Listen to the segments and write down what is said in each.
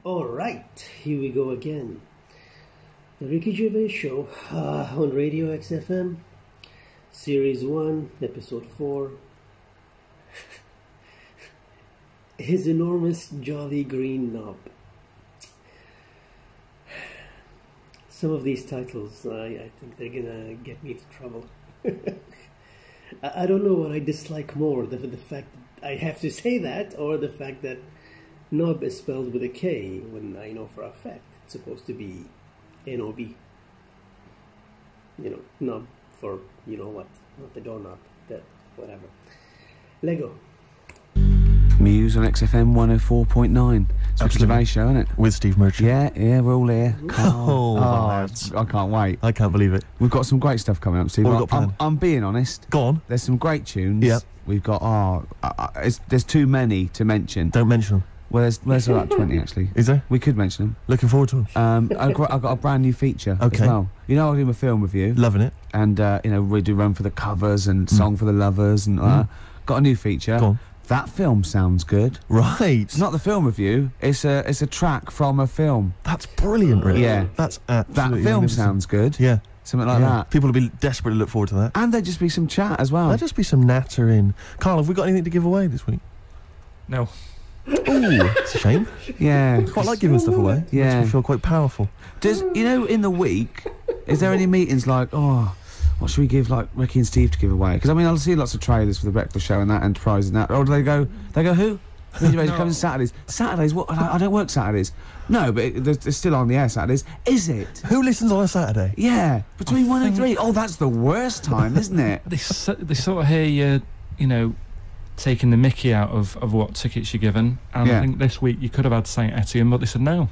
Alright, here we go again. The Ricky Gervais Show on Radio XFM, Series 1, Episode 4. His enormous jolly green knob. Some of these titles, I think they're gonna get me into trouble. I don't know what I dislike more, the fact that I have to say that, or the fact that knob is spelled with a K, when I know for a fact it's supposed to be N-O-B. You know, knob for, you know what, not the doorknob, that, whatever. Lego. Muse on XFM 104.9. It's the Gervais show, isn't it? With Steve Merchant. Yeah, we're all here. Oh, I can't wait. I can't believe it. We've got some great stuff coming up, Steve. What have we got planned? I'm being honest. Go on. There's some great tunes. Yep. We've got, there's too many to mention. Don't mention them. Well, there's about 20 actually. Is there? We could mention them. Looking forward to them. I've got a brand new feature as well. You know, I'll do a film with you. Loving it. And, you know, we do Run for the Covers and Song for the Lovers and got a new feature. Go on. That film sounds good. Right. It's not the film review. It's a track from a film. That's brilliant, Rick. Yeah. That's absolutely that film sounds good. Yeah. Something like that. People will be desperate to look forward to that. And there'd just be some chat as well. There'll just be some natter in. Karl, have we got anything to give away this week? No. Ooh, it's a shame. Yeah. Quite like giving stuff away. Yeah. Makes me feel quite powerful. You know, in the week, is there any meetings like, oh, what should we give, like, Ricky and Steve to give away? Because, I mean, I'll see lots of trailers for the Breakfast Show and that, Enterprise and that. Or do they go, who? No. Coming Saturdays. Saturdays? What? I don't work Saturdays. No, but they're still on the air Saturdays. Is it? Who listens on a Saturday? Yeah, between 1 and 3. Oh, that's the worst time, isn't it? They sort of hear you know, taking the mickey out of what tickets you're given. And I think this week you could have had St. Etienne, but they said no.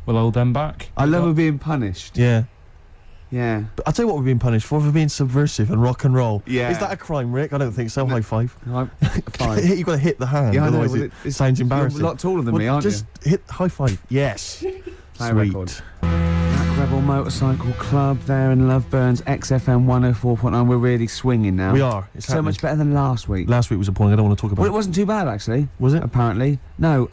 We'll hold them back. I love being punished. Yeah. Yeah. But I'll tell you what we're being punished for being subversive and rock and roll. Yeah. Is that a crime, Rick? I don't think so. High five. Fine. You've got to hit the hand, yeah, otherwise it sounds embarrassing. You're a lot taller than me, aren't you? Just hit high five. Yes. Sweet. Record. Black Rebel Motorcycle Club there in Loveburns, XFM 104.9. We're really swinging now. We are. It's so much better than last week. Last week was appalling. I don't want to talk about it. Well, it wasn't too bad, actually. Was it? Apparently. No,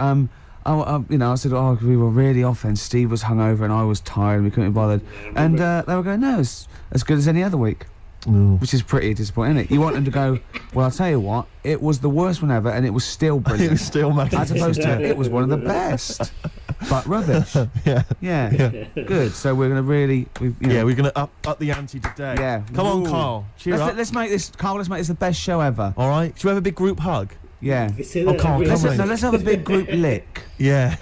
you know, I said, oh, we were really off then. Steve was hungover and I was tired and we couldn't be bothered. And they were going, no, it's as good as any other week. Which is pretty disappointing, isn't it? You want them to go, well, I'll tell you what, it was the worst one ever and it was still brilliant. It was still magnificent. As opposed to, it was one of the best. But rubbish. Yeah. Good. So we're going to really... we're going to up the ante today. Yeah. Come on, Karl. Cheer up. Let's make this, Karl, let's make this the best show ever. All right. Should we have a big group hug? Yeah. Oh, Karl, let's have a big group lick. Yeah.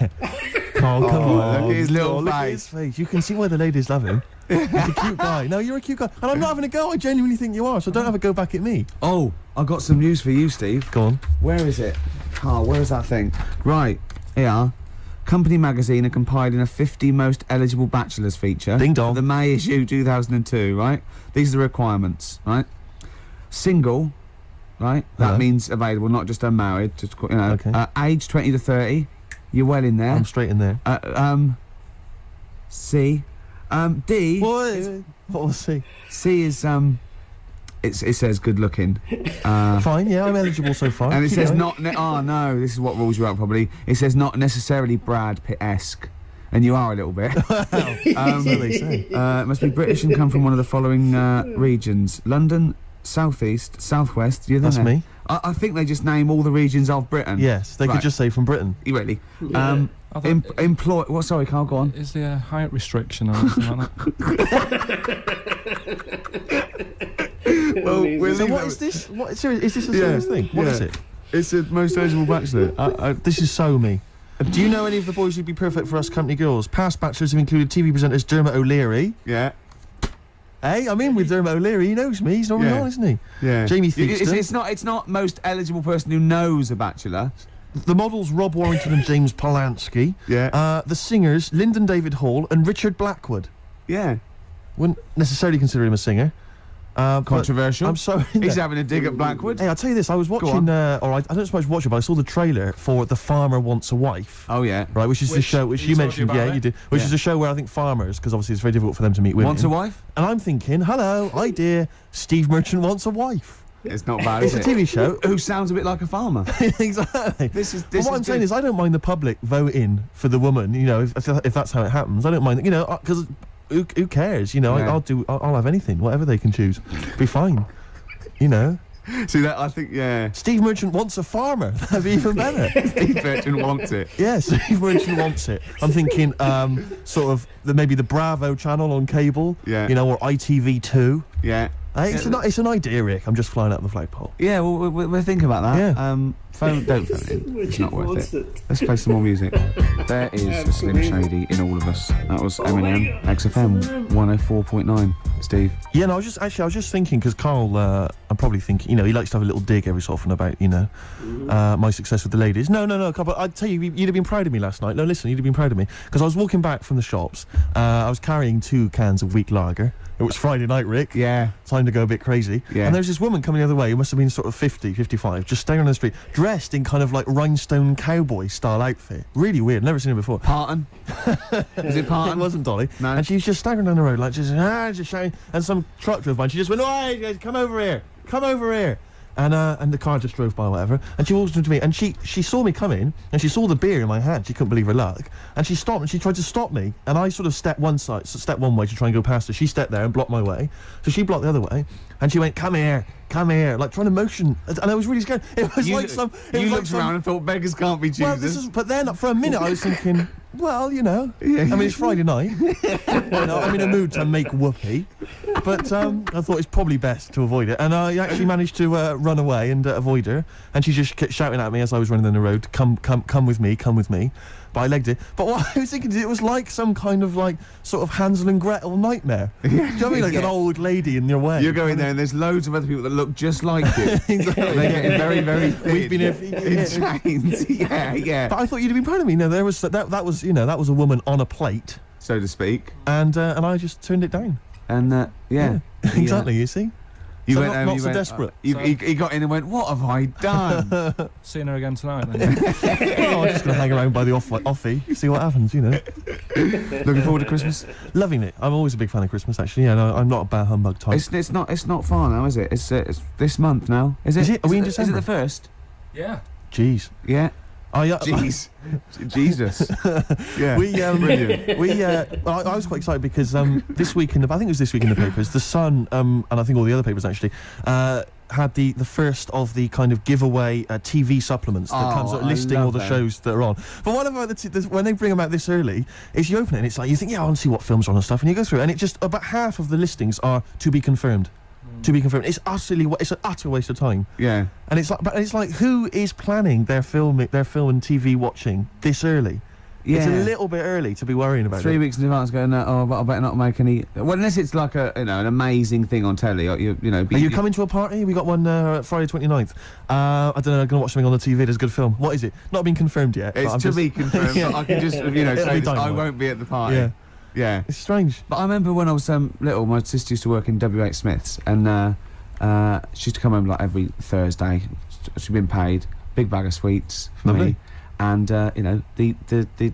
Karl, come on. Look at his little face. Look at his face. You can see why the ladies love him. He's a cute guy. No, you're a cute guy. And I'm not having a go. I genuinely think you are, so don't have a go back at me. Oh, I've got some news for you, Steve. Go on. Where is it? Karl, where is that thing? Right, here. Company Magazine are compiling a 50 most eligible bachelors feature. Ding dong. For the May issue 2002, right? These are the requirements, right? Single, right? That means available, not just unmarried. Just, you know. Okay. Age 20 to 30. You're well in there. I'm straight in there. C. D. What was C? C is it says good looking. Fine, yeah, I'm eligible so far. And it says not. Oh no, this is what rules you out probably. It says not necessarily Brad Pitt-esque, and you are a little bit. So they say. It must be British and come from one of the following regions: London, Southeast, Southwest. You're there. That's me. I think they just name all the regions of Britain. Yes, they could just say from Britain. Really? Employ. What? Sorry, Karl. Go on. Is there a height restriction or anything like that? Well, so what is this? Is this a serious thing? What is it? It's the most eligible bachelor. This is so me. Do you know any of the boys who'd be perfect for us company girls? Past bachelors have included TV presenters Dermot O'Leary. Yeah. Hey, I'm in with Dermot O'Leary. He knows me. He's normally on, isn't he? Yeah. Jamie Theakston. It's not most eligible person who knows a bachelor. The models Rob Warrington and James Polanski. Yeah. The singers Lyndon David Hall and Richard Blackwood. Yeah. Wouldn't necessarily consider him a singer. Controversial. I'm sorry. He's having a dig at Blackwood. Hey, I'll tell you this. I was watching. I don't suppose watch it, but I saw the trailer for The Farmer Wants a Wife. Oh yeah. Right, which is the show which you mentioned. Yeah, you did. Which is a show where I think farmers, because obviously it's very difficult for them to meet women. Wants a wife. And I'm thinking, hello, idea. Steve Merchant wants a wife. It's not bad, It's is a it? TV show. Who sounds a bit like a farmer. Exactly. This is But what I'm saying is, I don't mind the public voting for the woman. You know, if that's how it happens, I don't mind. You know, because who cares? You know, Yeah. I'll have anything, whatever they can choose. Be fine. You know. See that? I think, yeah. Steve Merchant wants a farmer. That'd be even better. Steve Merchant wants it. Yeah, Steve Merchant wants it. I'm thinking, sort of maybe the Bravo channel on cable. Yeah. You know, or ITV2. Yeah. It's an idea, Rick. I'm just flying out the flagpole. Yeah, well, we're thinking about that. Yeah. Don't phone in. It's not worth it. Let's play some more music. There is Slim Shady in All of Us. That was Eminem, XFM 104.9. Steve. Yeah, no, I was just thinking, because Karl, I'm probably thinking, you know, he likes to have a little dig every so often about, you know, my success with the ladies. No, but I'd tell you, you'd have been proud of me last night. No, listen, you'd have been proud of me. Because I was walking back from the shops, I was carrying 2 cans of weak lager. It was Friday night, Rick. Yeah. Time to go a bit crazy. Yeah. And there's this woman coming the other way, who must have been sort of 50, 55, just standing on the street, dressed in kind of like rhinestone cowboy style outfit. Really weird, never seen her before. Parton. Was it Parton? It wasn't Dolly. No. And she was just staggering down the road, like just shouting. And some truck drove by, and she just went, "Oh, come over here, come over here." And the car just drove by, whatever. And she walked into me, and she saw me coming, and she saw the beer in my hand. She couldn't believe her luck, and she stopped, and she tried to stop me. And I sort of stepped one way to try and go past her. She stepped there and blocked my way, so she blocked the other way, and she went, "Come here, like trying to motion." And I was really scared. It was like some. You looked around and thought beggars can't be choosers. Well, but then for a minute I was thinking, well, you know, I mean, it's Friday night. You know, I'm in a mood to make whoopee, but I thought it's probably best to avoid it. And I actually managed to run away and avoid her. And she just kept shouting at me as I was running down the road, come with me, come with me. But I legged it. But what I was thinking is, it was like some kind of like sort of Hansel and Gretel nightmare. Do you know what I mean? Like an old lady in your way. You're going there, and there's loads of other people that look just like you. Exactly. They're getting very, very thin. We've been here in chains. Yeah. But I thought you'd have been proud of me. No, there was that was, you know, that was a woman on a plate, so to speak. And I just turned it down. And yeah. Exactly. You see. You so went not so desperate. He got in and went, "What have I done?" Seeing her again tonight, then. Well, I'm just going to hang around by the offie, see what happens, you know. Looking forward to Christmas? Loving it. I'm always a big fan of Christmas, actually. Yeah, no, I'm not a bah humbug type. It's not far now, is it? It's this month now. Is it? Is it? Are we in December? Is it the 1st? Yeah. Jeez. Yeah. Oh, yeah. Jeez. Jesus. Yeah. Brilliant. Well, I was quite excited because this week I think it was this week in the papers, The Sun, and I think all the other papers actually, had the first of the kind of giveaway TV supplements that comes listing all the shows that are on. But what about when they bring them out this early, is you open it and it's like, you think, yeah, I want to see what films are on and stuff, and you go through it, and it just, about half of the listings are to be confirmed. To be confirmed. It's an utter waste of time. Yeah. And it's like, who is planning their film and TV watching this early? Yeah. It's a little bit early to be worrying about 3 weeks in advance going, but I better not make any. Well, unless it's like an amazing thing on telly, or you know. Are you coming to a party? We got one Friday 29th. I don't know. I'm gonna watch something on the TV. There's a good film. What is it? Not been confirmed yet. It's to be confirmed. Yeah. But I can just say this, I won't be at the party. Yeah. Yeah. It's strange. But I remember when I was little, my sister used to work in W.H. Smith's, and she used to come home like every Thursday. She'd been paid big bag of sweets for me, and the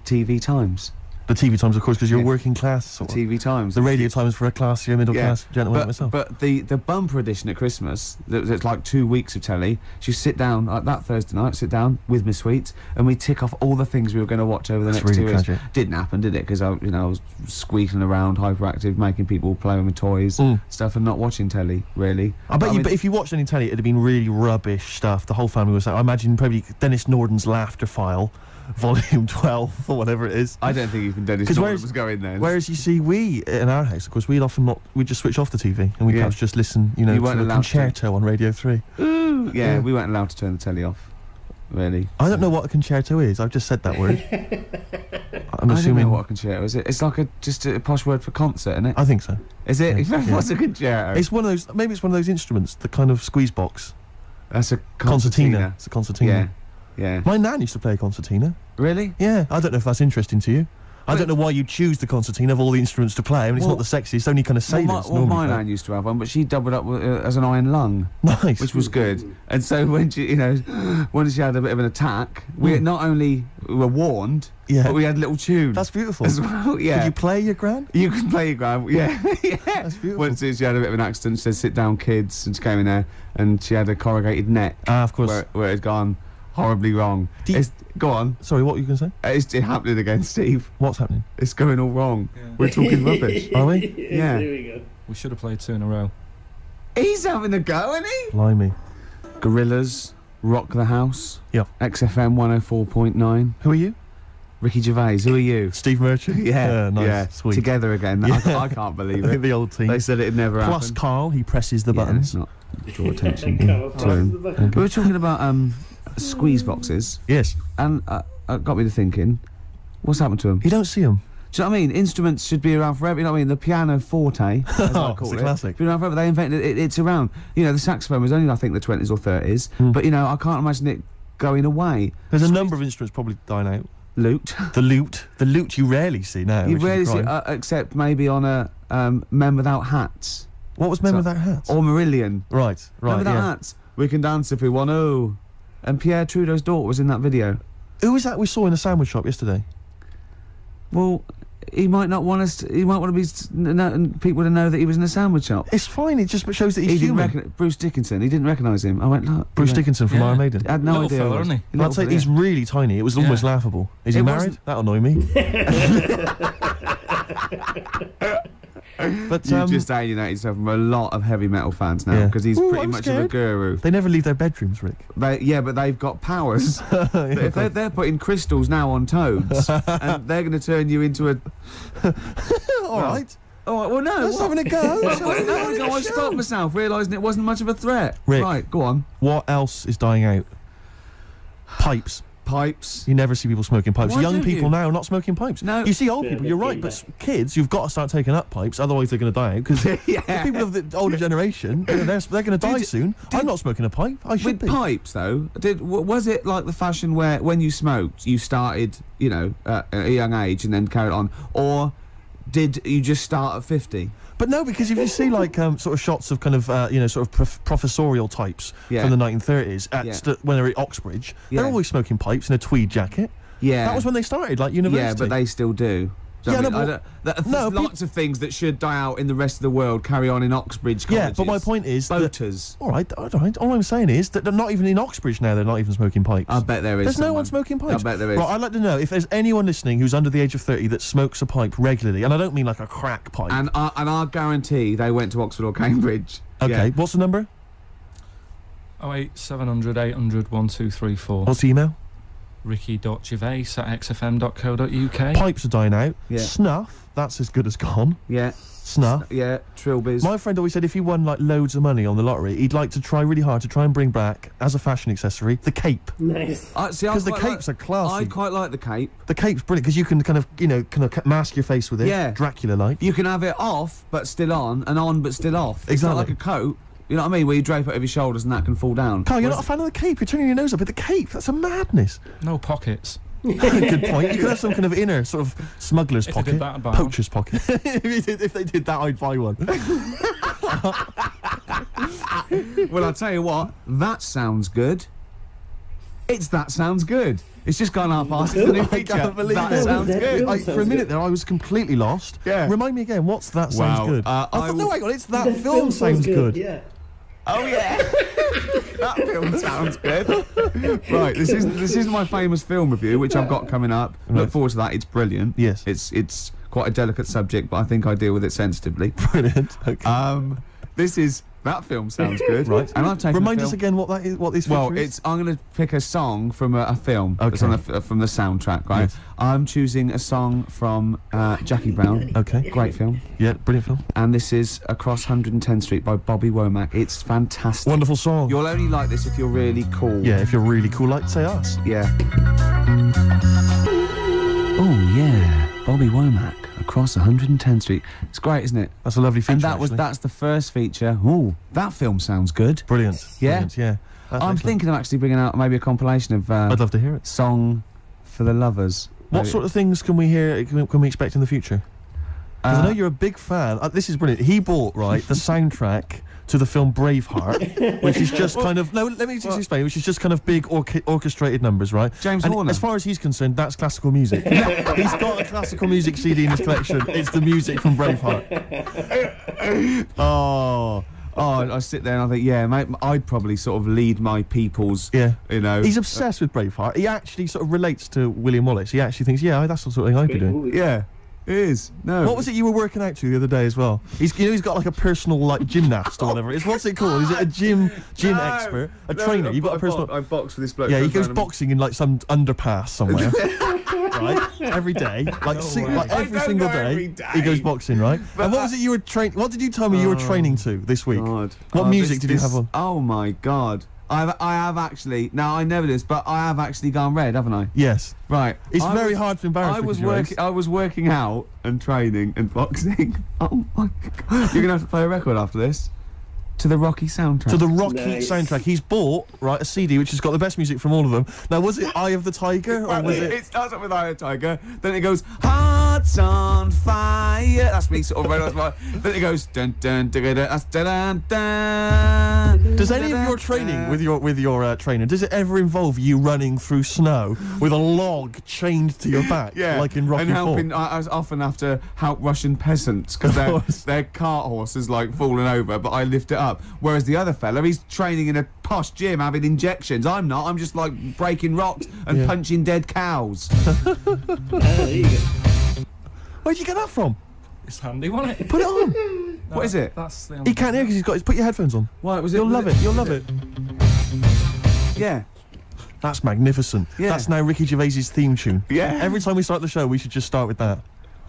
TV Times. The TV Times, of course, because you're working class. Sort of. TV Times. The Radio Times for a classier middle class gentleman like myself. But the bumper edition at Christmas, it's like 2 weeks of telly. She sit down like that Thursday night, sit down with my sweets, and we tick off all the things we were going to watch over the next 2 years. Didn't happen, did it? Because I was squeaking around, hyperactive, making people play with my toys, stuff, and not watching telly really. But if you watched any telly, it'd have been really rubbish stuff. The whole family was. I imagine probably Dennis Norden's Laughter File. Volume 12 or whatever it is. I don't think even Dennis Norton was going there. Whereas you see, we in our house, of course, we'd just switch off the TV and we'd perhaps just listen, to the concerto on Radio 3. Ooh, yeah, we weren't allowed to turn the telly off. Really. I don't know what a concerto is. I've just said that word. I'm assuming. I don't know what a concerto is. It's like just a posh word for concert, isn't it? I think so. Is it? Yeah. What's a concerto? It's one of those. Maybe it's one of those instruments, the kind of squeeze box. That's a concertina. It's a concertina. Yeah. Yeah. My nan used to play a concertina. Really? Yeah. I don't know if that's interesting to you. I don't know why you choose the concertina of all the instruments to play. I mean, it's not the sexiest. It's only kind of sailors. My nan used to have one, but she doubled up as an iron lung. Nice. Which was good. And so when she, when she had a bit of an attack, we not only were warned, Yeah. But we had little tunes. That's beautiful. As well, yeah. Could you play your gran? You can play your gran, yeah. Yeah. That's beautiful. Once she had a bit of an accident, she said, sit down, kids, and she came in there, and she had a corrugated neck. Ah, of course. Where it had gone horribly wrong. Go on. Sorry, what were you going to say? It's happening again, Steve. What's happening? It's going all wrong. Yeah. We're talking rubbish. Are we? Yeah. There we go. We should have played 2 in a row. He's having a go, isn't he? Blimey. Gorillas, Rock the House. Yeah. XFM 104.9. Who are you? Ricky Gervais, who are you? Steve Merchant? Yeah, nice. Yeah. Sweet. Together again. Yeah. I can't believe it. The old team. They said it'd never happen. Plus Karl, he presses the Yeah, buttons. let's not draw attention Karl to him. presses the We were talking about squeeze boxes, Yes. and it got me to thinking, what's happened to them? You don't see them. Do you know what I mean? Instruments should be around forever. You know what I mean? The piano forte, as I call it's a it, classic. been around forever. They invented it. It's around. You know, the saxophone was only, I think, the 20s or 30s. But you know, I can't imagine it going away. There's a number of instruments probably dying out. Lute. The lute you rarely see now. You which is rarely a see, crime. except maybe on a Men Without Hats. What was Men Without Hats? Or Marillion. Right, Men Without yeah. Hats. We can dance if we want to. And Pierre Trudeau's daughter was in that video. Who was that we saw in the sandwich shop yesterday? Well, he might not want us. He might want to be people to know that he was in a sandwich shop. It's fine. It just shows that he's He didn't human. recognize Bruce Dickinson. He didn't recognise him. I went, look. Bruce Dickinson from Iron Maiden. I had no Little idea. fella, who it was. isn't he? I'd say he's really tiny. It was almost laughable. Is he It married? wasn't- That'll annoy me. But You've just alienated yourself from a lot of heavy metal fans now, because he's pretty I'm much of a scared. guru. They never leave their bedrooms, Rick. But they've got powers. If they're putting crystals now on toads, and they're going to turn you into a... All right. Oh, well, no. Let's having a go. No, I stopped myself, realising it wasn't much of a threat. Rick. Right, go on. What else is dying out? Pipes. Pipes. You never see people smoking pipes. Why Young don't people you? now are not smoking pipes. No. You see old Yeah, people, they you're came right, but back. kids, you've got to start taking up pipes, otherwise they're going to die out. Because Yeah. the people of the older generation, they're going to die soon. I'm not smoking a pipe. I should With be. pipes, though, was it like the fashion where when you smoked, you started, you know, at a young age and then carried on? Or did you just start at 50? But no, because if you see like sort of shots of kind of sort of professorial types Yeah. from the 1930s Yeah. when they're at Oxbridge, Yeah. they're always smoking pipes in a tweed jacket. Yeah. That was when they started, like university. Yeah, but they still do. Do you Yeah, know no, what I mean? There's no, lots of things that should die out in the rest of the world carry on in Oxbridge colleges. Yeah, but my point is that- Boaters. All right. All I'm saying is that they're not even in Oxbridge now. They're not even smoking pipes. I bet there is. There's no someone. one smoking pipes. I bet there is. Right, I'd like to know if there's anyone listening who's under the age of 30 that smokes a pipe regularly, and I don't mean like a crack pipe. And I guarantee they went to Oxford or Cambridge. Okay, Yeah. what's the number? 08700 800 1234. What's the email? ricky.gervais@xfm.co.uk. Pipes are dying out. Yeah. Snuff, that's as good as gone. Yeah. Snuff. Yeah. Trilbies. My friend always said if he won like loads of money on the lottery, he'd like to try really hard to try and bring back, as a fashion accessory, the cape. Nice. Because the capes are classy. I quite like the cape. The cape's brilliant because you can kind of mask your face with it. Yeah. Dracula-like. You can have it off but still on, and on but still off. It's not Exactly. like a coat. You know what I mean? Where you drape it over your shoulders and that can fall down. Carl, you're not a fan of the cape. You're turning your nose up at the cape. That's a madness. No pockets. Good point. You could have some kind of inner sort of smuggler's If they pocket, did that, I'd buy poacher's pocket. If they did that, I'd buy one. Well, I'll tell you what. That sounds good. That sounds good. It's just gone half past the new feature. can't believe that it. sounds That good. really For a minute there, I was completely lost. Yeah. Remind me again. What's that sounds Wow. good? I no, will- hang on. It's that The film sounds good. Yeah. Oh yeah, that film sounds good. Right, this is my famous film review, which I've got coming up. Look Right. forward to that. It's brilliant. Yes. It's quite a delicate subject, but I think I deal with it sensitively. Brilliant. Okay. That film sounds good. Right. And I've taken Remind a us film- again what that is. What this Well, feature is? I'm going to pick a song from a film that's on from the soundtrack, right? Yes. I'm choosing a song from Jackie Brown. Okay. Great film. Yeah, brilliant film. And this is Across 110th Street by Bobby Womack. It's fantastic. Wonderful song. You'll only like this if you're really cool. Yeah, if you're really cool, like say us. Yeah. Oh yeah, Bobby Womack, Across 110th Street. It's great, isn't it? That's a lovely feature. And actually. that's the first feature. Ooh, that film sounds good. Brilliant. Yeah? Brilliant, yeah. That's I'm excellent. thinking of actually bringing out maybe a compilation of I'd love to hear it. song for the lovers. What Maybe. sort of things can we hear? Can we expect in the future? Because I know you're a big fan. This is brilliant. He bought, right, the soundtrack to the film Braveheart, which is just kind of... No, let me just explain. Which is just kind of big orchestrated numbers, right? James and Horner. as far as he's concerned, that's classical music. He's got a classical music CD in his collection. It's the music from Braveheart. Oh, I sit there and I think, yeah, mate, I'd probably sort of lead my people's, you know. He's obsessed with Braveheart. He actually sort of relates to William Wallace. He actually thinks, yeah, that's the sort of thing I'd be doing. Yeah. It is. No. What was it you were working out to the other day as well? He's got like a personal like gymnast or whatever. What's it called? Is it a gym expert? A trainer? You've got a personal... I box for this bloke. Yeah, he goes boxing in like some underpass somewhere. Right? Every day. Like every single day. He goes boxing, right? And what was it you were training... What did you tell me you were training to this week? God. What music did you have on? Oh my God. I have actually... Now, I never do this, but I have actually gone red, haven't I? Yes. Right. It's very hard to embarrass I was working out and training and boxing. Oh my God. You're going to have to play a record after this. To the Rocky soundtrack. To the Rocky soundtrack. He's bought, right, a CD which has got the best music from all of them. Now, was it Eye of the Tiger? Or was it... It starts up with Eye of the Tiger, then it goes, Hearts on Fire. That's me sort of red on fire. Then it goes, dun dun dun dun dun dun dun. Does any of your training with your trainer, does it ever involve you running through snow with a log chained to your back, like in Rocky and helping? IV? I often have to help Russian peasants because their cart horse is like falling over, but I lift it up. Whereas the other fella, he's training in a posh gym having injections. I'm not. I'm just like breaking rocks and punching dead cows. There you go. Where'd you get that from? It's handy, wasn't it? Put it on. No, what is it? That's the He can't hear because he's got. Put your headphones on. Why was it? You'll love it. You'll love it. Yeah. That's magnificent. Yeah. That's now Ricky Gervais's theme tune. Yeah. Every time we start the show, we should just start with that.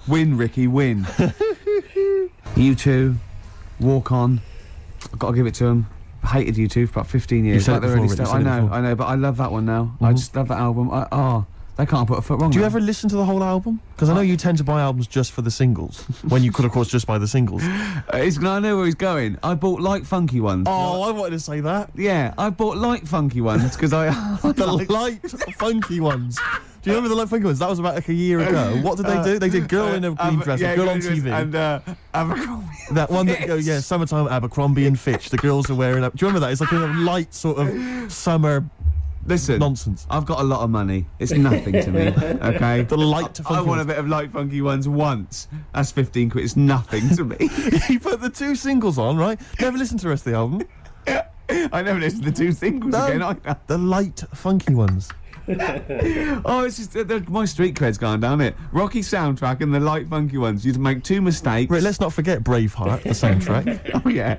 Win, Ricky, win. You two, walk on. I've got to give it to him. I hated you two for about 15 years. You said it before, Rick, you said it before. I know, but I love that one now. I just love that album. They can't put a foot wrong. Do you ever listen to the whole album? Because I know you tend to buy albums just for the singles, when you could, of course, just buy the singles. I know where he's going. I bought light funky ones. Oh, I wanted to say that. Yeah, I bought light funky ones because I... The light funky ones. Do you remember the light funky ones? That was about like a year ago. What did they do? They did Girl in a Green Dress, Girl on TV. And Abercrombie. That one that goes, yeah, summertime Abercrombie and Fitch. The girls are wearing up. Do you remember that? It's like a light sort of summer... Listen, nonsense. I've got a lot of money. It's nothing to me, okay? The light funky I want a bit of light funky ones once. That's 15 quid. It's nothing to me. You put the two singles on, right? Never listen to the rest of the album. I never listened to the two singles again either. The light funky ones. Oh, it's just my street cred's gone down it. Rocky soundtrack and the light funky ones. You'd make two mistakes. Rick, let's not forget Braveheart, the soundtrack. Oh yeah,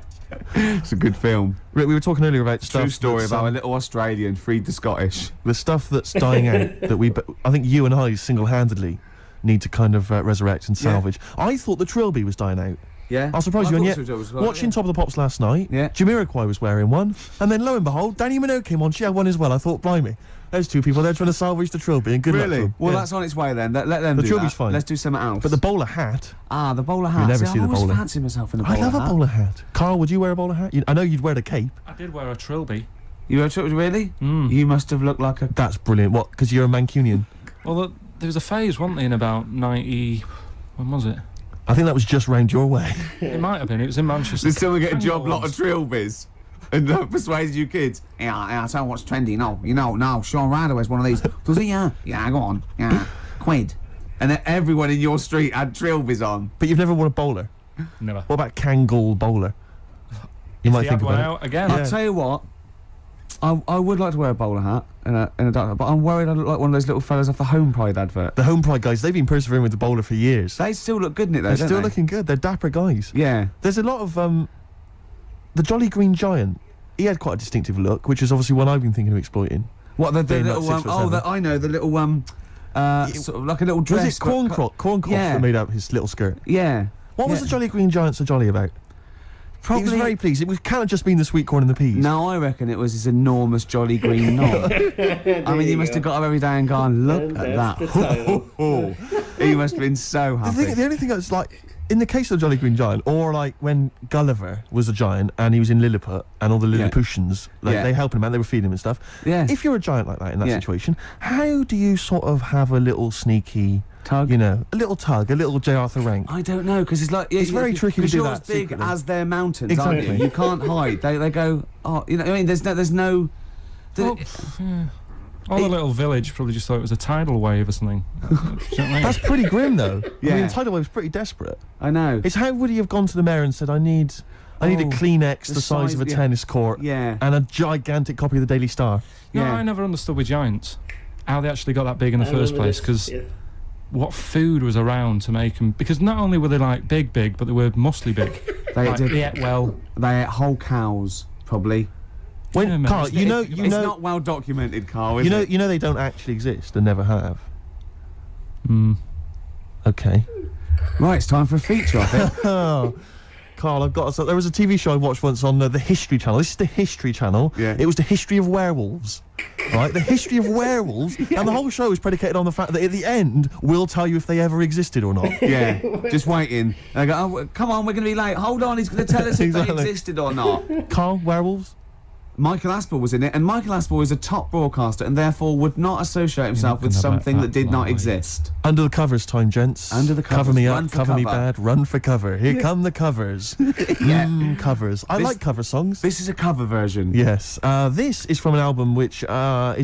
it's a good film. Rick, we were talking earlier about stuff. True story about a little Australian freed the Scottish. The stuff that's dying out that I think you and I single-handedly need to kind of resurrect and salvage. I thought the Trilby was dying out. Yeah. I'll surprise you. And yet, watching Top of the Pops last night, Jamiroquai was wearing one, and then lo and behold, Danny Minogue came on. She had one as well. I thought, blimey, there's two people there trying to salvage the Trilby, and good luck to them. Well, that's on its way then. Let them do that. The Trilby's fine. Let's do something else. But the bowler hat. Ah, the bowler hat. You never see the bowler. I always fancy myself in a bowler hat. I love a bowler hat. Carl, would you wear a bowler hat? I know you'd wear the cape. I did wear a Trilby. You wear a Trilby, really? You must have looked like a... That's brilliant. What, because you're a Mancunian? Well, there was a phase, wasn't there, in about 90... When was it? I think that was just round your way. It might have been. It was in Manchester. Did someone get a job lot of Trilbys? And persuaded you kids? Yeah, I'll tell you what's trendy. No, Sean Ryder wears one of these. Does he? Yeah, go on. Yeah, quid. And then everyone in your street had Trilbys on. But you've never worn a bowler? Never. What about Kangol bowler? You might think about it. Out again. I'll tell you what. I would like to wear a bowler hat and a dark hat, but I'm worried I look like one of those little fellas off the Home Pride advert. The Home Pride guys, they've been persevering with the bowler for years. They still look good in it though, They're still looking good. They're dapper guys. Yeah. There's a lot of... the Jolly Green Giant, he had quite a distinctive look, which is obviously one I've been thinking of exploiting. What, the little... I know, the little... sort of like a little dress... Was it Corncroft that made up his little skirt? Yeah. What was the Jolly Green Giant so jolly about? Probably... He was very pleased. It can't have just been the sweet corn and the peas. No, I reckon it was his enormous Jolly Green knob. I mean, he must have got up every day and gone, look at that. He must have been so happy. The only thing that's like... in the case of the Jolly Green Giant, or like when Gulliver was a giant and he was in Lilliput and all the Lilliputians, they helped him out, they were feeding him and stuff. Yeah. If you're a giant like that in that situation, how do you sort of have a little sneaky tug? You know, a little tug, a little J. Arthur Rank. I don't know, because it's like... it's very tricky to do that. Because you're as big secretly. as their mountains, Exactly. aren't you? You can't hide. They go... Oh, you know, I mean, there's no... All the little village probably just thought it was a tidal wave or something. Do you know what I mean? That's pretty grim, though. Yeah. I mean, the tidal wave's pretty desperate. I know. It's how would he have gone to the mayor and said, I need a Kleenex the size of a tennis court and a gigantic copy of the Daily Star. No, I never understood with giants how they actually got that big in the first place, because what food was around to make them... Because not only were they, like, big, but they were mostly big. They ate well. They ate whole cows, probably. When, Karl, you know... It's not well documented, Karl, is it? You know they don't actually exist and never have. Okay. Right, it's time for a feature, I think. Oh, Karl, I've got... There was a TV show I watched once on the History Channel. This is the History Channel. Yeah. It was the history of werewolves. Right? The history of werewolves. And the whole show is predicated on the fact that at the end, we'll tell you if they ever existed or not. Yeah, just waiting. They go, oh, come on, we're going to be late. Hold on, he's going to tell us if they existed or not. Karl, werewolves? Michael Aspel was in it, and Michael Aspel is a top broadcaster and therefore would not associate himself with something that did not exist. Under the covers time, gents. Under the covers. Cover me Run up, for cover me cover. bad, run for cover. Here come the covers. Covers. I like cover songs. This is a cover version. Yes. This is from an album which is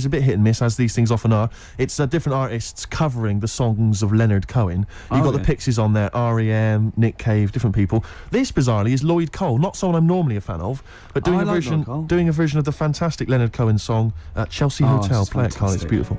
a bit hit and miss, as these things often are. It's different artists covering the songs of Leonard Cohen. You've got the Pixies on there, R.E.M., Nick Cave, different people. This, bizarrely, is Lloyd Cole, not someone I'm normally a fan of, but doing a version of the fantastic Leonard Cohen song, Chelsea Hotel. Play it, Karl, it's beautiful.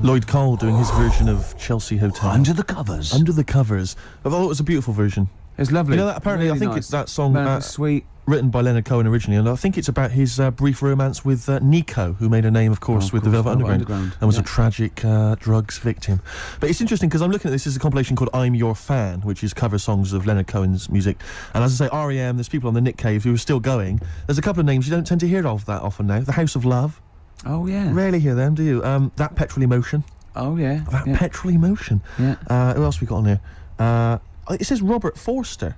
Lloyd Cole doing his version of Chelsea Hotel. Under the covers. Under the covers. I thought it was a beautiful version. It's lovely. You know that apparently really I think nice. it's that song sweet. Written by Leonard Cohen originally, and I think it's about his brief romance with Nico, who made a name, of course, with the Velvet Underground, and was a tragic drugs victim. But it's interesting because I'm looking at this as a compilation called I'm Your Fan, which is cover songs of Leonard Cohen's music. And as I say, R.E.M., there's people on the Nick Cave who are still going. There's a couple of names you don't tend to hear of that often now. The House of Love. Oh, yeah. Rarely hear them, do you? That Petrol Emotion. Oh, yeah. That Petrol Emotion. Yeah. Who else we got on here? It says Robert Forster.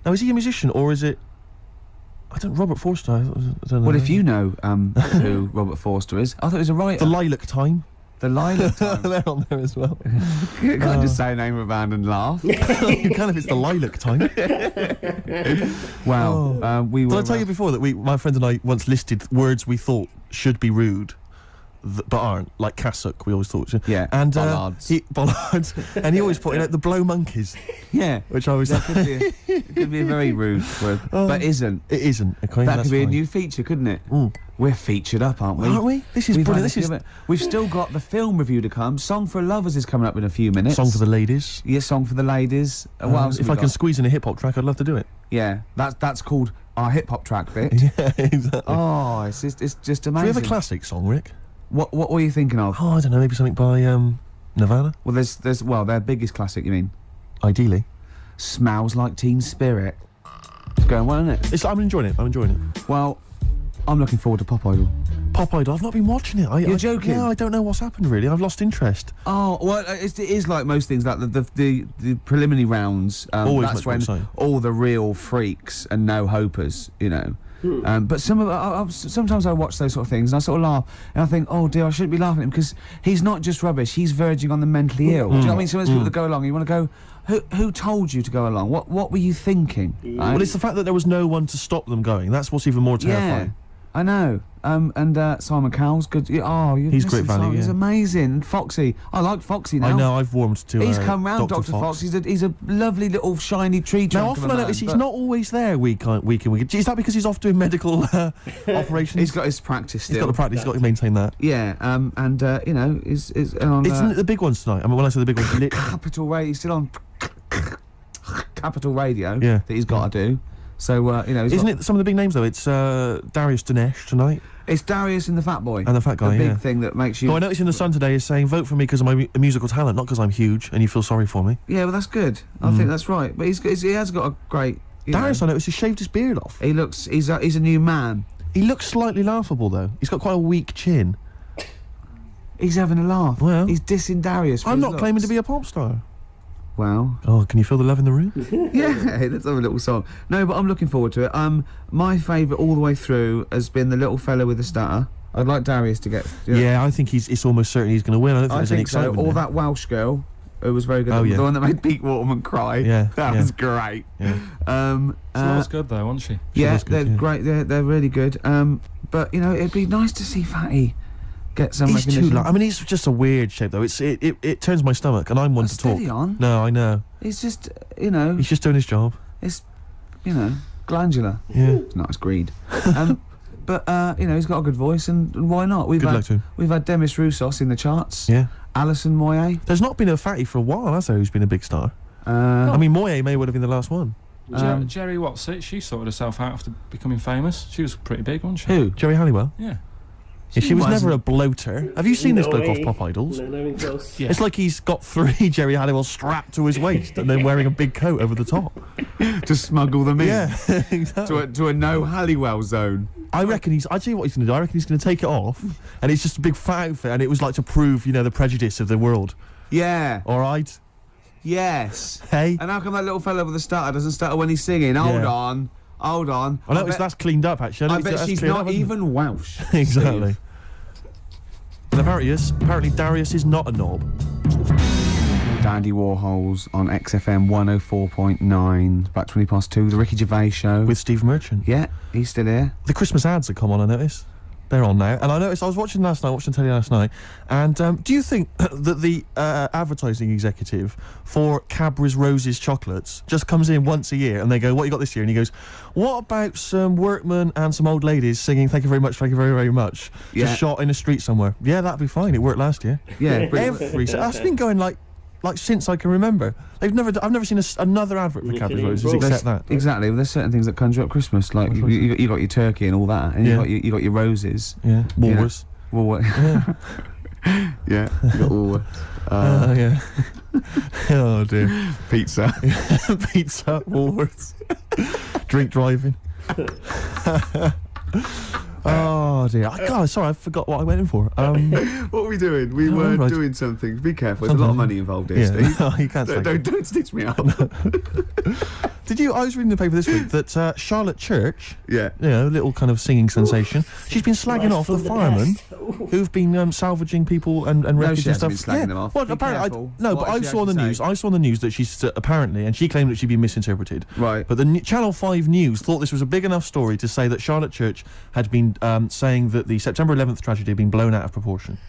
Now, is he a musician, or is it... Robert Forster, I don't know. Well, if you know who Robert Forster is, I thought he was a writer. The Lilac Time. The Lilac Time. They're on there as well. You can't just say a name of a band and laugh. You can if it's the Lilac Time. Wow. We were... Did I tell you before that my friend and I once listed words we thought should be rude, but aren't, like cassock, we always thought. Yeah, and bollards. Bollards. And he always pointed out the blow monkeys. Yeah. Which I always... It could be a very rude word, but isn't. It isn't. Okay, that could be a new feature, couldn't it? We're featured up, aren't we? Aren't we? This is brilliant. We've still got the film review to come. Song for Lovers is coming up in a few minutes. Song for the ladies. Yeah, Song for the ladies. What else if I can squeeze in a hip-hop track, I'd love to do it. Yeah, that's called our hip-hop track bit. Yeah, exactly. Oh, it's just amazing. Do we have a classic song, Rick? What were you thinking of? Oh, I don't know, maybe something by Nirvana? Well, there's their biggest classic, you mean? Ideally. Smells Like Teen Spirit. It's going well, isn't it? I'm enjoying it. Well, I'm looking forward to Pop Idol. Pop Idol? I've not been watching it. You're joking? Yeah, I don't know what's happened, really. I've lost interest. Oh, well, it is like most things, like the preliminary rounds. Always that's much when all the real freaks and no-hopers, you know. But sometimes I watch those sort of things and I sort of laugh and I think, oh dear, I shouldn't be laughing at him because he's not just rubbish, he's verging on the mentally ill. Do you know what I mean? Some of those people that go along, you want to go, who told you to go along? What were you thinking? Right? Well, it's the fact that there was no one to stop them going. That's what's even more terrifying. Yeah, I know. Simon Cowell's good. He's great value. He's amazing. Foxy, I like Foxy now. I know. I've warmed to. He's come round, Dr. Fox. He's a lovely little shiny tree trunk. Now, often I notice he's not always there week in, week. Is that because he's off doing medical operations? He's got his practice still. He's got the practice. He's got to maintain that. Yeah. you know, is on. Isn't it the big ones tonight? I mean, when I say the big ones, Capital Radio. He's still on Capital Radio. Yeah. That he's got to do. So you know, isn't it some of the big names though? It's Darius Dinesh tonight. It's Darius and the Fat Boy. And the Fat Guy, the big thing that makes you... Oh, I noticed in The Sun today is saying, vote for me because of my musical talent, not because I'm huge and you feel sorry for me. Yeah, well, that's good. I think that's right. But he has got a great... Darius, I noticed, he shaved his beard off. He's a new man. He looks slightly laughable, though. He's got quite a weak chin. He's having a laugh. Well... He's dissing Darius for I'm his not looks. claiming to be a pop star. well. Oh, can you feel the love in the room? Yeah, let's have a little song. No, but I'm looking forward to it. My favourite all the way through has been the little fella with the stutter. I'd like Darius to get... Yeah, I think it's almost certain he's going to win. I don't think there's any excitement so. Or there. that Welsh girl who was very good. Oh, yeah. The one that made Pete Waterman cry. Yeah, that was great. Yeah. She was good though, wasn't she? Yeah, they're great. They're really good. But you know, it'd be nice to see Fatty get some recognition. I mean, he's just a weird shape though. It turns my stomach, and I'm one to talk. Steady on. No, I know. He's just, you know. He's just doing his job. It's, you know, glandular. Yeah. It's not, it's greed. But you know, he's got a good voice, and why not? Good luck to him. We've had Demis Roussos in the charts. Yeah. Alison Moyet. There's not been a Fatty for a while, has there? Who's been a big star? I mean, Moyet may well have been the last one. Jerry Watts, she sorted herself out after becoming famous. She was pretty big, wasn't she? Who? Jerry Halliwell? Yeah. Yeah, she was never a bloater. Have you seen this bloke off Pop Idols? No, not even close. Yeah. It's like he's got 3 Jerry Halliwell strapped to his waist and then wearing a big coat over the top. To smuggle them in. Yeah, exactly. To a no Halliwell zone. I reckon I tell you what he's going to do. I reckon he's going to take it off, and it's just a big fat outfit, and it was like to prove, you know, the prejudice of the world. Yeah. All right. Yes. Hey. And how come that little fella with the stutter doesn't stutter when he's singing? Hold on. I noticed that's cleaned up, actually. I bet she's not even Welsh. Exactly. And apparently Darius is not a knob. Dandy Warhols on XFM 104.9. About 2:20, the Ricky Gervais show. With Steve Merchant. Yeah, he's still here. The Christmas ads have come on, I noticed. They're on now. And I noticed, I was watching telly last night, and do you think that the advertising executive for Cadbury's Roses chocolates just comes in once a year and they go, what you got this year? And he goes, what about some workmen and some old ladies singing thank you very much, very much, just shot in a street somewhere? Yeah, that'd be fine. It worked last year. Yeah. I've been going like since I can remember. I've never seen another advert for Cadbury's Roses except that. Exactly. Well, there's certain things that conjure up Christmas, like you got your turkey and all that, and you got your roses. Yeah. Woolworths. Yeah. Yeah. You got Woolworths. Yeah. Oh dear. Pizza. Pizza. Woolworths. Drink driving. Oh dear! Sorry, I forgot what I went in for. What were we doing? We were doing something. Be careful. There's a lot of money involved here, Steve. No, you can't say. Don't stitch me up. I was reading the paper this week that Charlotte Church, yeah, you know, little kind of singing sensation, she's been slagging off the firemen who've been salvaging people and wreckage and stuff. Been slagging them off. Well, apparently, but I saw on the news. I saw on the news that she's apparently, and she claimed that she'd been misinterpreted. Right. But the Channel 5 News thought this was a big enough story to say that Charlotte Church had been saying that the September 11th tragedy had been blown out of proportion.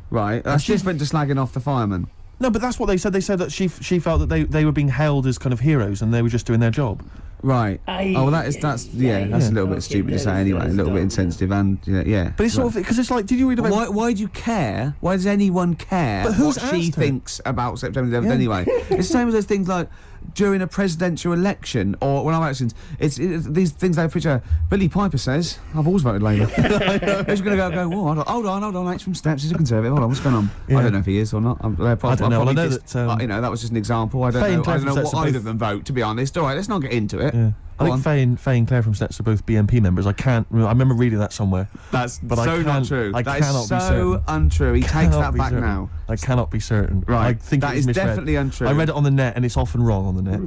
Right. That's different to slagging off the firemen. No, but that's what they said. They said that she felt that they were being hailed as kind of heroes and they were just doing their job. Right. Well, that's a little bit stupid to say anyway. A little bit insensitive and yeah. But it's sort of because it's like, did you read about? Why do you care? Why does anyone care what she thinks about September 11th anyway? It's the same as those things like during a presidential election or when I'm elections. It's these things they picture. Billy Piper says, "I've always voted Labour." Who's going to go? Whoa, hold on. H from Steps is a Conservative. Hold on, what's going on? Yeah. I don't know if he is or not. I don't know. Well, I know that you know that was just an example. I don't know what either of them vote. To be honest, all right, let's not get into it. Yeah. I think Faye and Claire from Steps are both BNP members. I remember reading that somewhere. That's but not true. That is so untrue. He takes that back now. I cannot be certain. Right. I think that is definitely untrue. I read it on the net and it's often wrong on the net.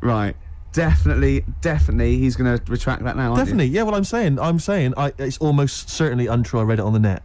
Right. Definitely he's going to retract that now, Definitely. Yeah, well, I'm saying it's almost certainly untrue. I read it on the net.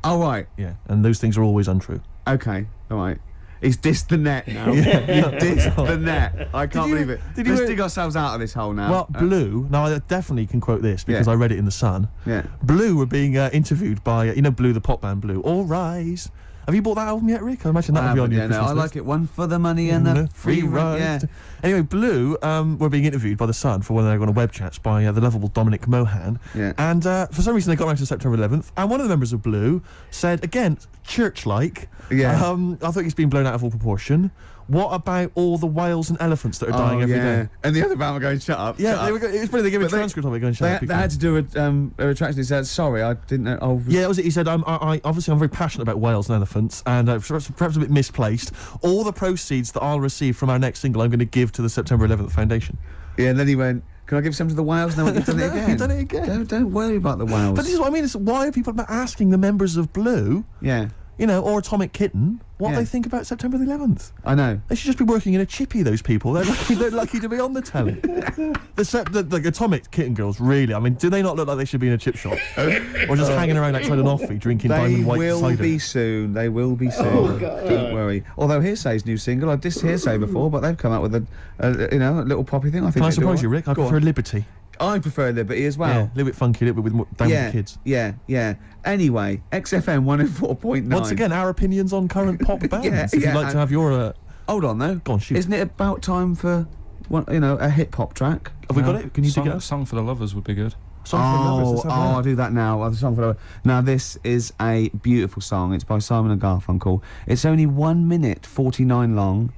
Oh, right. Yeah, and those things are always untrue. Okay, all right. He's dissed the net now. He's dissed the net. I can't believe it. Let's dig ourselves out of this hole now. Well, Blue, now I definitely can quote this because I read it in The Sun. Yeah. Blue were being interviewed by, Blue, the pop band Blue. All Rise. Have you bought that album yet, Rick? I imagine that would be on your Christmas list. I like it. One for the money and the free ride. Yeah. Anyway, Blue were being interviewed by The Sun for one of their web chats by the lovable Dominic Mohan. Yeah. And for some reason they got around to September 11th, and one of the members of Blue said, again, church-like, I thought he's been blown out of all proportion. What about all the whales and elephants that are dying every day? And the other band were going, shut up. Yeah, it was funny, they gave a transcript of it going, shut up. They had to do a retraction. He said, sorry, I didn't know. Oh. Yeah, that was it. He said, obviously I'm very passionate about whales and elephants, and perhaps a bit misplaced. All the proceeds that I'll receive from our next single, I'm going to give to the September 11th Foundation. Yeah, and then he went, can I give some to the whales? And then you've done it again. You've done it again. Don't worry about the whales. But this is what I mean. Why are people asking the members of Blue? Yeah. You know, or Atomic Kitten, what they think about September the 11th. I know. They should just be working in a chippy, those people. They're lucky to be on the telly. The Atomic Kitten girls, really, I mean, do they not look like they should be in a chip shop? Or just hanging around outside an offie, drinking Diamond White cider? They will be soon. They will be soon. Oh, God. Don't worry. Although Hearsay's new single, I dissed Hearsay before, but they've come out with a little poppy thing. I think. Can I surprise you, Rick? I prefer Liberty. I prefer Liberty as well. Yeah, a little bit funky, a little bit with down with the kids. Yeah. Anyway, XFM 104.9. Once again, our opinions on current pop bands. If you'd like to have your... Hold on, though. Go on, shoot. Isn't it about time for, a hip-hop track? Have we got it? Can you dig it up? Song for the Lovers would be good. Song for the Lovers, I'll do that now. The song for the... Now, this is a beautiful song. It's by Simon and Garfunkel. It's only 1 minute 49 long.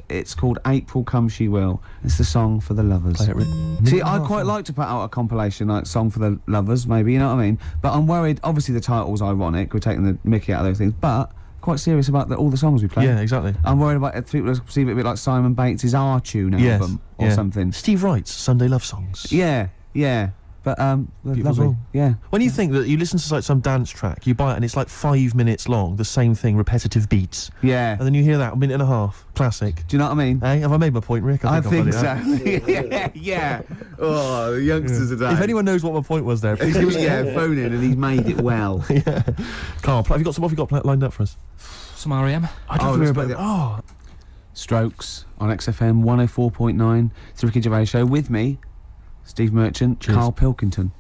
It's called April Come She Will. It's the song for the lovers. Play it, Rick. See, I'd quite like to put out a compilation like Song for the Lovers, maybe, you know what I mean? But I'm worried, obviously the title's ironic, we're taking the mickey out of those things, but quite serious about all the songs we play. Yeah, exactly. I'm worried about people perceive it a bit like Simon Bates' R-Tune album or something. Steve Wright's Sunday Love Songs. Yeah. But, lovely. Song. Yeah. When you think that you listen to like some dance track, you buy it and it's like 5 minutes long, the same thing, repetitive beats. Yeah. And then you hear that, a minute and a half, classic. Do you know what I mean? Hey, have I made my point, Rick? I think so. Yeah. Oh, the youngsters today. If anyone knows what my point was there, please give us phone in and he's made it well. Yeah. Karl, what have you got lined up for us? Some R.E.M. I don't know about Strokes on XFM 104.9. It's the Ricky Gervais Show with me, Steve Merchant, Karl Pilkington.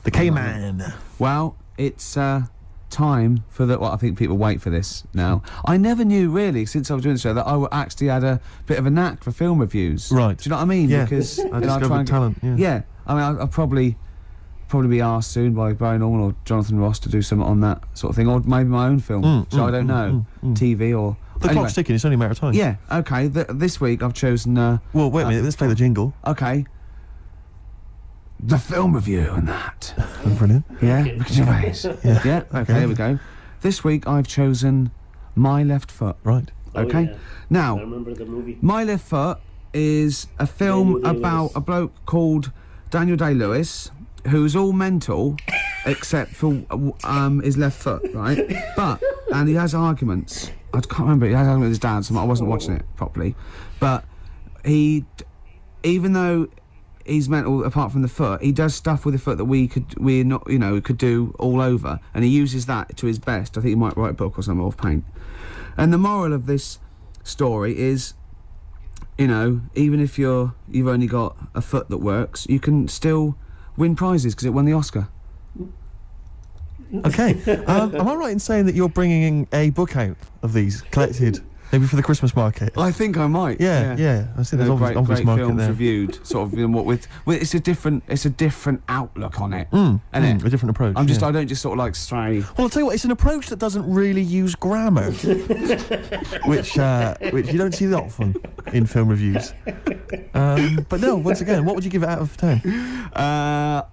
The K-Man. Well, it's time for the... Well, I think people wait for this now. I never knew, really, since I was doing the show, that I actually had a bit of a knack for film reviews. Right. Do you know what I mean? Yeah. Because I discovered talent, Yeah. I mean, I'll probably be asked soon by Brian Norman or Jonathan Ross to do something on that sort of thing, or maybe my own film. So I don't know. TV or... The clock's ticking, it's only a matter of time. Yeah, okay. This week I've chosen... well, wait a minute, let's play the jingle. Okay. The film review and that. Brilliant. Yeah, Ricky Gervais. Yeah, okay, here we go. This week I've chosen My Left Foot. Right. Okay. Yeah. Now, I remember the movie. My Left Foot is a film about a bloke called Daniel Day-Lewis who's all mental except for his left foot, right? And he has arguments. I can't remember. He has arguments with his dad, so I wasn't watching it properly. But even though he's mental apart from the foot, he does stuff with the foot that we could do all over, and he uses that to his best. I think he might write a book or something off paint. And the moral of this story is, even if you've only got a foot that works, you can still win prizes because it won the Oscar. Okay. Am I right in saying that you're bringing a book out of these collected? Maybe for the Christmas market. I think I might. Yeah. I see there's obvious great market films there. reviewed, sort of. What with it's a different outlook on it, a different approach. I don't just sort of like stray. Well, I'll tell you what, it's an approach that doesn't really use grammar, which you don't see that often in film reviews. But no, once again, what would you give it out of 10? I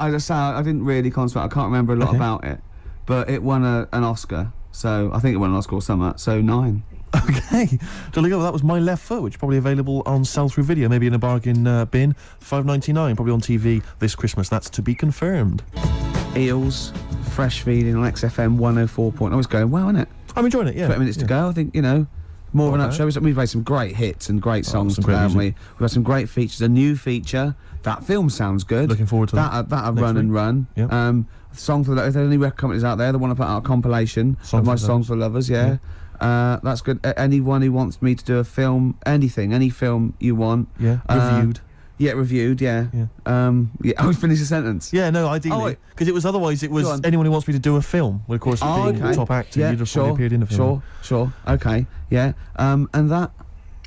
didn't really concentrate. I can't remember a lot about it, but it won an Oscar. So I think it won an Oscar or something. So 9. Okay, so that was My Left Foot, which is probably available on sell-through video, maybe in a bargain bin, $5.99, probably on TV this Christmas. That's to be confirmed. Eels, fresh feeding on XFM 104. I was going well, isn't it? I'm enjoying it. Yeah. 20 minutes to go. I think more of an up show. We've made some great hits and great songs today, haven't we? We've had some great features. A new feature. That film sounds good. Looking forward to that. That'll run and run. Yep. Song for the... If there's any record companies out there that want to put out a compilation of my songs for lovers, yeah. That's good. Anyone who wants me to do a film, any film you want. Yeah, reviewed. Yeah, reviewed, yeah. I would finish a sentence. Yeah, no, ideally. Because otherwise it was anyone who wants me to do a film. Well, of course, being the top actor, you'd have probably appeared in a film. Sure, okay, yeah. And that...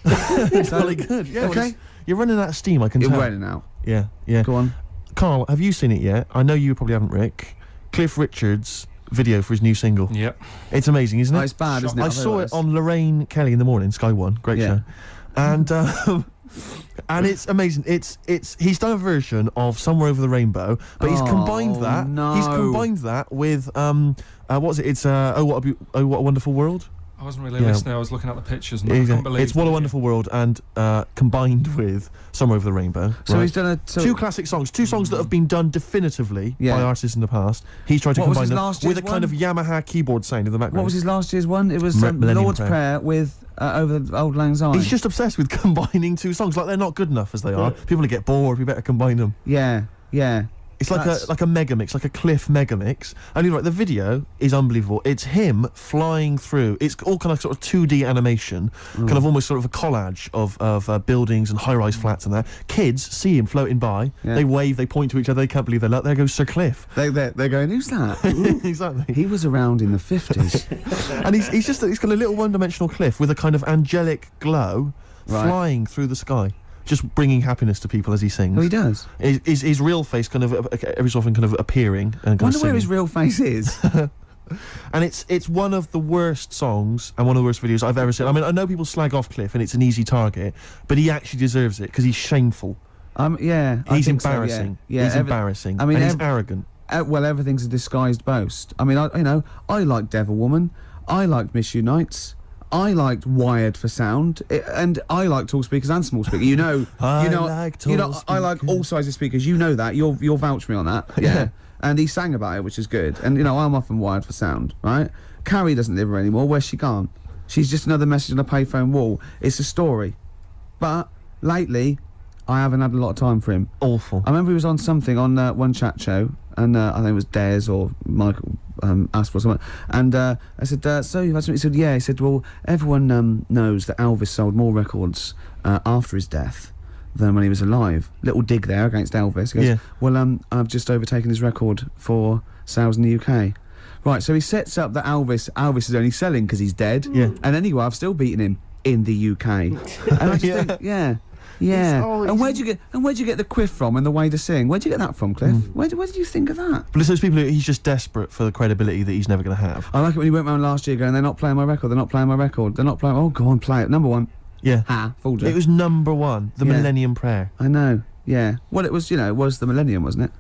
It's really good. Yeah, okay. Well, you're running out of steam, I can tell. You're running out. Yeah. Go on. Karl, have you seen it yet? I know you probably haven't, Rick. Cliff Richard's video for his new single. Yep. It's amazing, isn't it? Oh, it's bad, isn't it? I saw it on Lorraine Kelly in the morning, Sky One, great show. And and it's amazing. He's done a version of Somewhere Over the Rainbow, but he's combined that. No. He's combined that with what was it? It's Oh What a Wonderful World. I wasn't really listening. I was looking at the pictures and I couldn't believe it's What a Wonderful World and combined with Somewhere Over the Rainbow. So he's done two classic songs, two songs that have been done definitively by artists in the past. He's tried to combine them with a kind of Yamaha keyboard sound in the background. What was his last year's one? It was Lord's Prayer with Over the Old Lang Syne. He's just obsessed with combining two songs. Like, they're not good enough as they are. People will get bored. We better combine them. Yeah. It's like a mega mix, like a Cliff mega mix. And you're right, the video is unbelievable. It's him flying through. It's all kind of sort of 2D animation, kind of almost sort of a collage of buildings and high-rise flats and that. Kids see him floating by. Yeah. They wave, they point to each other. They can't believe their luck. There goes Sir Cliff. They're going, who's that? Exactly. He was around in the 50s. And he's got a little one-dimensional Cliff with a kind of angelic glow flying through the sky, just bringing happiness to people as he sings. Oh, he does. His real face kind of every so often kind of appearing and kind wonder of singing. Where his real face is. And it's one of the worst songs and one of the worst videos I've ever seen. I mean, I know people slag off Cliff and it's an easy target, but he actually deserves it because he's shameful. Yeah, he's embarrassing. So, yeah. He's embarrassing. I mean, and he's arrogant. Well, everything's a disguised boast. I mean, I liked Devil Woman. I liked Miss Unites. I liked Wired for Sound, and I like tall speakers and small speakers. I like all sizes of speakers. You know that. You'll vouch me on that. Yeah. And he sang about it, which is good. And I'm often wired for sound, right? Carrie doesn't live here anymore. Where's she gone? She's just another message on a payphone wall. It's a story. But lately, I haven't had a lot of time for him. Awful. I remember he was on something on one chat show, and I think it was Des or Michael Asper or something. And I said, so you've had something? He said, yeah. He said, well, everyone knows that Elvis sold more records after his death than when he was alive. Little dig there against Elvis. He goes, well, I've just overtaken his record for sales in the UK. Right, so he sets up that Elvis is only selling because he's dead. Yeah. And anyway, I've still beaten him in the UK. And I just think, yeah. And where'd you get the quiff from and the way to sing? Where'd you get that from, Cliff? Where did you think of that? But it's those people he's just desperate for the credibility that he's never going to have. I like it when he went round last year going, they're not playing my record, they're not playing my record, they're not playing. Oh, go on, play it. Number one. Yeah. Fooled you. It was number one, the Millennium Prayer. I know. Yeah. Well, it was, it was the Millennium, wasn't it?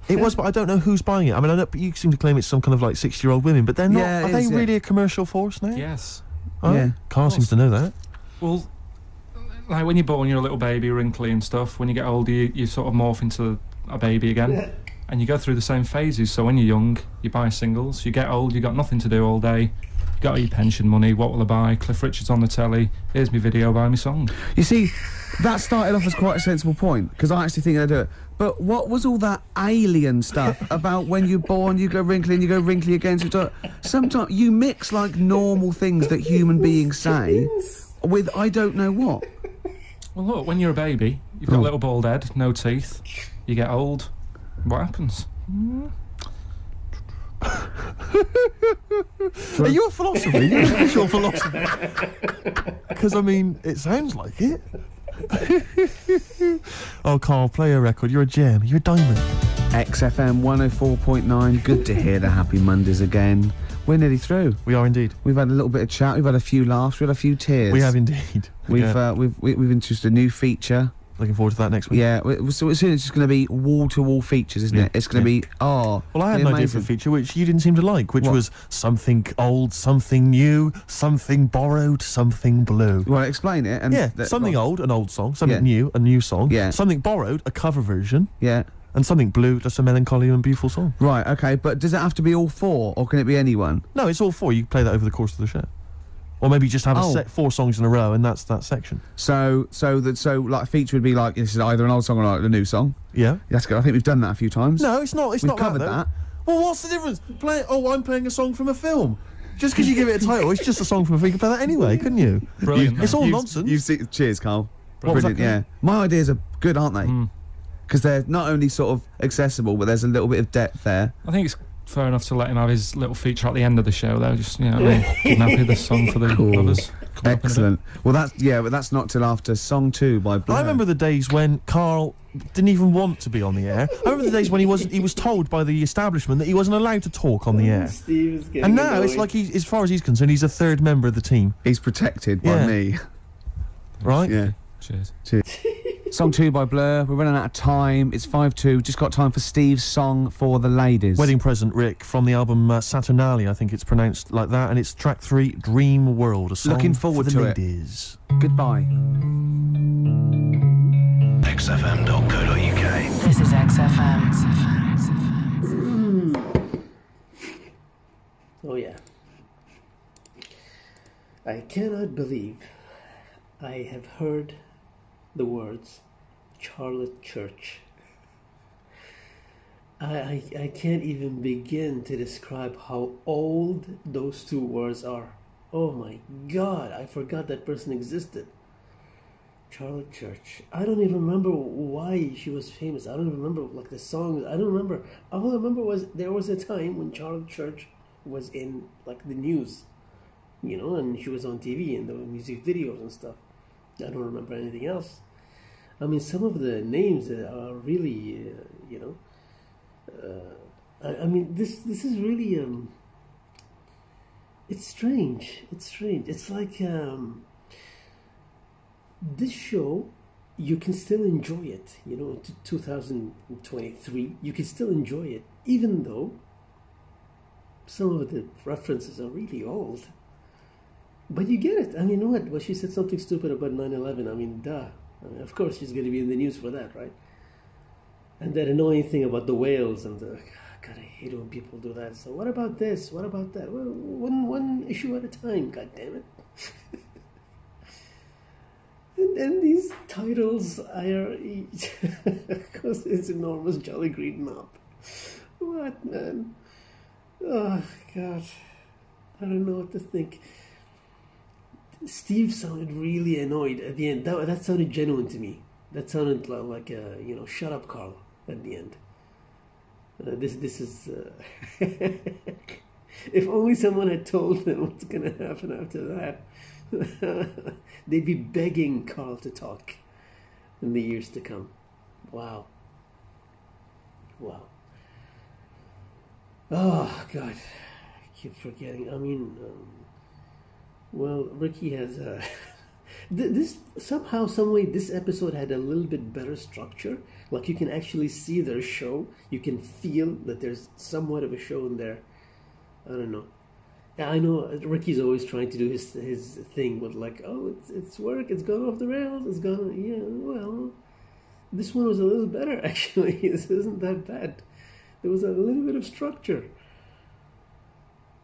It was, but I don't know who's buying it. I mean, I know, but you seem to claim it's some kind of like 60-year-old women, but they're not. Are they really a commercial force now? Yes. Oh, yeah. Karl seems to know that. Well, like when you're born, you're a little baby, wrinkly and stuff. When you get older, you sort of morph into a baby again. And you go through the same phases. So when you're young, you buy singles. You get old, you got nothing to do all day. You got your pension money. What will I buy? Cliff Richard's on the telly. Here's my video, buy me song. You see, that started off as quite a sensible point, because I actually think they do it. But what was all that alien stuff about when you're born, you go wrinkly and you go wrinkly again? So sometimes you mix like normal things that human beings say with I don't know what. Well, look, when you're a baby, you've got a little bald head, no teeth. You get old. What happens? Are you a philosopher? You're a visual philosopher. Because, I mean, it sounds like it. Oh, Karl, play a record. You're a gem. You're a diamond. XFM 104.9. Good to hear the Happy Mondays again. We're nearly through. We are indeed. We've had a little bit of chat. We've had a few laughs. We've had a few tears. We have indeed. We've introduced a new feature. Looking forward to that next week. Yeah, so soon it's just going to be wall-to-wall features, isn't it? It's going to be, well, I had an idea for a feature which you didn't seem to like, which was something old, something new, something borrowed, something blue. You want to explain it? And something old, an old song, something new, a new song, something borrowed, a cover version, and something blue, just a melancholy and beautiful song. Right, okay, but does it have to be all four, or can it be any one? No, it's all four. You can play that over the course of the show. Or maybe just have four songs in a row, and that's that section. So like a feature would be like this is either an old song or like a new song. Yeah, that's good. I think we've done that a few times. No, it's not. We've covered that. Well, what's the difference? I'm playing a song from a film. Just because you give it a title, it's just a song from a film. You can play that anyway, couldn't you? Brilliant. It's all nonsense. Cheers, Karl. Brilliant. Yeah, my ideas are good, aren't they? Because they're not only sort of accessible, but there's a little bit of depth there. I think it's fair enough to let him have his little feature at the end of the show, though. Just kidnapping the song for the lovers. Excellent. Well, but that's not till after song 2 by Blur. I remember the days when Karl didn't even want to be on the air. I remember the days when he was told by the establishment that he wasn't allowed to talk on the air. And now it's like as far as he's concerned, he's a third member of the team. He's protected by me. Right? Yeah. Cheers. Song 2 by Blur. We're running out of time. It's 5-2. Just got time for Steve's song for the ladies. Wedding present, Rick, from the album Saturnalia. I think it's pronounced like that, and it's track 3, Dream World. A song Looking forward for the to ladies. Goodbye. XFM.co.uk. This is XFM. Oh yeah. I cannot believe I have heard the words Charlotte Church. I can't even begin to describe how old those two words are. Oh my God, I forgot that person existed. Charlotte Church. I don't even remember why she was famous. I don't even remember like the songs. I don't remember. All I remember was there was a time when Charlotte Church was in like the news, you know, and she was on TV and there were music videos and stuff. I don't remember anything else. I mean, some of the names are really, you know. I mean, this is really it's strange. It's strange. It's like this show, you can still enjoy it. You know, 2023, you can still enjoy it, even though some of the references are really old. But you get it. I mean, what? Well, she said something stupid about 9/11. I mean, duh. I mean, of course she's going to be in the news for that, right? And that annoying thing about the whales and the... God, I hate when people do that. So what about this? What about that? Well, one issue at a time, God damn it. And these titles are... because it's enormous Jolly Green Knob. What, man? Oh, God. I don't know what to think. Steve sounded really annoyed at the end. That sounded genuine to me. That sounded like you know, shut up, Karl, at the end. This is... if only someone had told them what's going to happen after that. They'd be begging Karl to talk in the years to come. Wow. Wow. Oh, God. I keep forgetting. I mean... well, Ricky has this somehow, some way. This episode had a little bit better structure. Like you can actually see their show. You can feel that there's somewhat of a show in there. I don't know. Yeah, I know Ricky's always trying to do his thing with like, oh, it's work. It's gone off the rails. It's gone. Yeah, well, this one was a little better actually. This isn't that bad. There was a little bit of structure.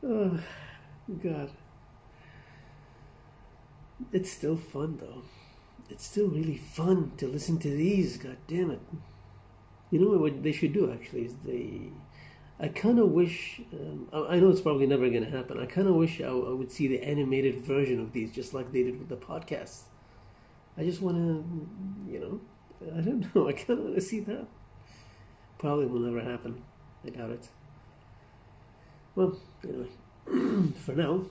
Oh, God. It's still fun though. It's still really fun to listen to these. God damn it! You know what they should do actually is I kind of wish. I know it's probably never going to happen. I kind of wish I would see the animated version of these, just like they did with the podcast. I just want to, you know, I don't know. I kind of want to see that. Probably will never happen. I doubt it. Well, anyway, for now,